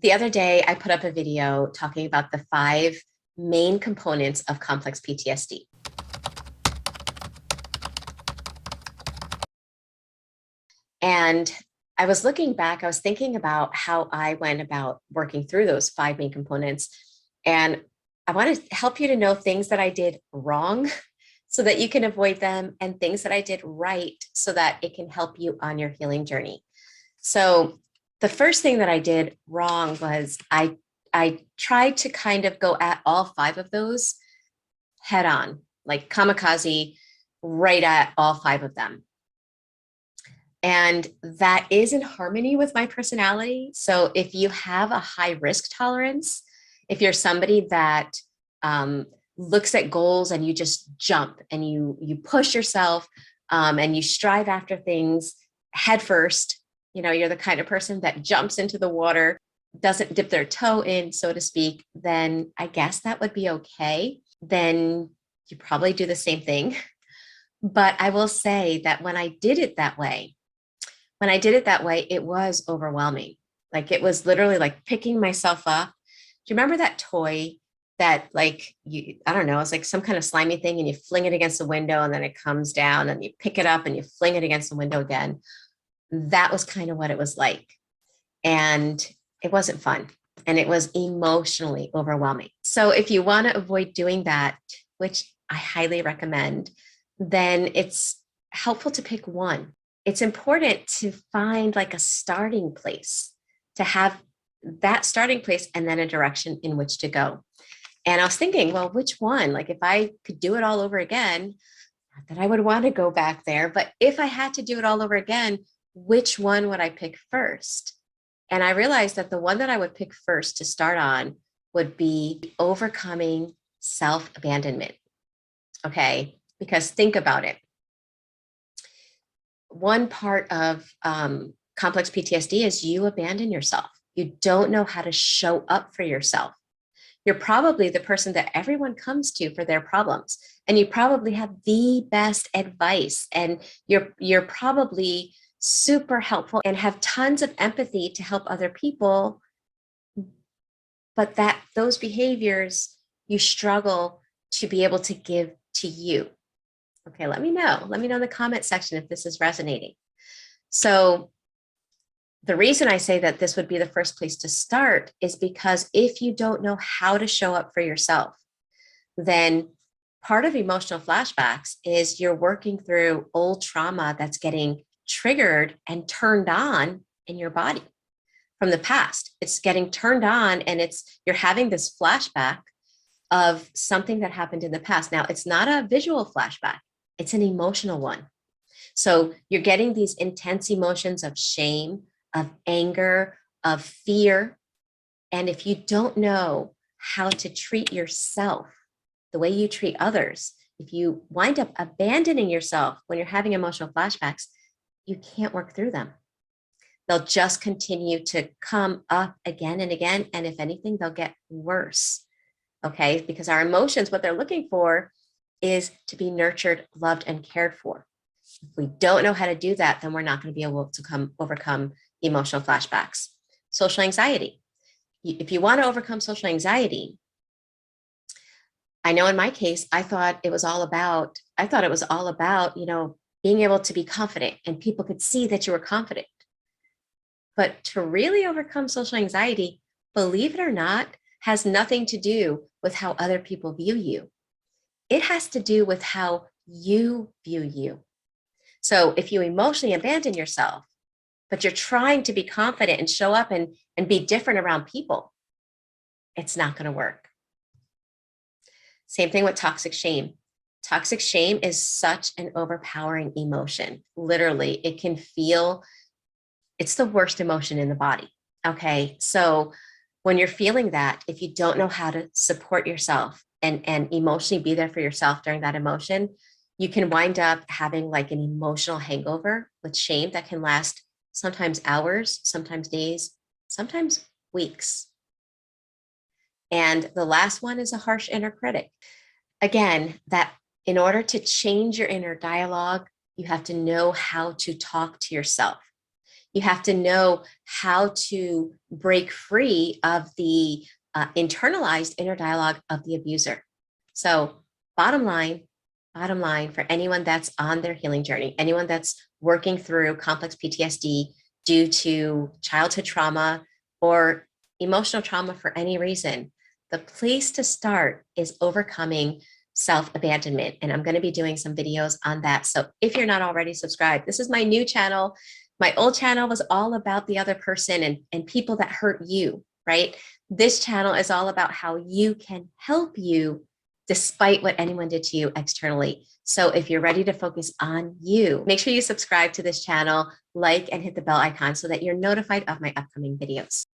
The other day, I put up a video talking about the 5 main components of complex PTSD. And I was looking back, I was thinking about how I went about working through those 5 main components. And I want to help you to know things that I did wrong so that you can avoid them, and things that I did right so that it can help you on your healing journey. So the first thing that I did wrong was I tried to kind of go at all 5 of those head on, like kamikaze, right at all 5 of them. And that is in harmony with my personality. So if you have a high risk tolerance, if you're somebody that looks at goals and you just jump and you push yourself and you strive after things head first, you're the kind of person that jumps into the water, doesn't dip their toe in, so to speak, then I guess that would be okay. Then you probably do the same thing. But I will say that when I did it that way, it was overwhelming. Like, it was literally like picking myself up. Do you remember that toy that, like, I don't know, it's like some kind of slimy thing and you fling it against the window and then it comes down and you pick it up and you fling it against the window again? That was kind of what it was like. And it wasn't fun. And it was emotionally overwhelming. So if you want to avoid doing that, which I highly recommend, then it's helpful to pick one. It's important to find like a starting place, to have that starting place and then a direction in which to go. And I was thinking, well, which one? Like, if I could do it all over again, not that I would want to go back there, but if I had to do it all over again, which one would I pick first? And I realized that the one that I would pick first to start on would be overcoming self-abandonment. Okay, because think about it. One part of complex PTSD is you abandon yourself. You don't know how to show up for yourself. You're probably the person that everyone comes to for their problems, and you probably have the best advice, and you're probably super helpful and have tons of empathy to help other people. But those behaviors you struggle to be able to give to you. Okay, let me know. Let me know in the comment section if this is resonating. So the reason I say that this would be the first place to start is because if you don't know how to show up for yourself, then part of emotional flashbacks is you're working through old trauma that's getting triggered and turned on in your body from the past. It's getting turned on and you're having this flashback of something that happened in the past. Now, it's not a visual flashback. It's an emotional one. So you're getting these intense emotions of shame, of anger, of fear. And if you don't know how to treat yourself the way you treat others, if you wind up abandoning yourself when you're having emotional flashbacks, you can't work through them. They'll just continue to come up again and again. And if anything, they'll get worse. Okay, because our emotions, what they're looking for is to be nurtured, loved, and cared for. If we don't know how to do that, then we're not going to be able to overcome emotional flashbacks. Social anxiety. If you want to overcome social anxiety, I know in my case, I thought it was all about, being able to be confident and people could see that you were confident. But to really overcome social anxiety, believe it or not, has nothing to do with how other people view you. It has to do with how you view you. So if you emotionally abandon yourself, but you're trying to be confident and show up and be different around people, it's not going to work. Same thing with toxic shame. Toxic shame is such an overpowering emotion. Literally, it's the worst emotion in the body. Okay, so when you're feeling that, if you don't know how to support yourself and emotionally be there for yourself during that emotion, you can wind up having like an emotional hangover with shame that can last sometimes hours, sometimes days, sometimes weeks. And the last one is a harsh inner critic. Again, that in order to change your inner dialogue, you have to know how to talk to yourself. You have to know how to break free of the internalized inner dialogue of the abuser. So bottom line for anyone that's on their healing journey, anyone that's working through complex PTSD due to childhood trauma or emotional trauma for any reason, the place to start is overcoming self-abandonment. And I'm going to be doing some videos on that. So if you're not already subscribed, this is my new channel. My old channel was all about the other person and people that hurt you, right? This channel is all about how you can help you despite what anyone did to you externally. So if you're ready to focus on you, make sure you subscribe to this channel, like, and hit the bell icon so that you're notified of my upcoming videos.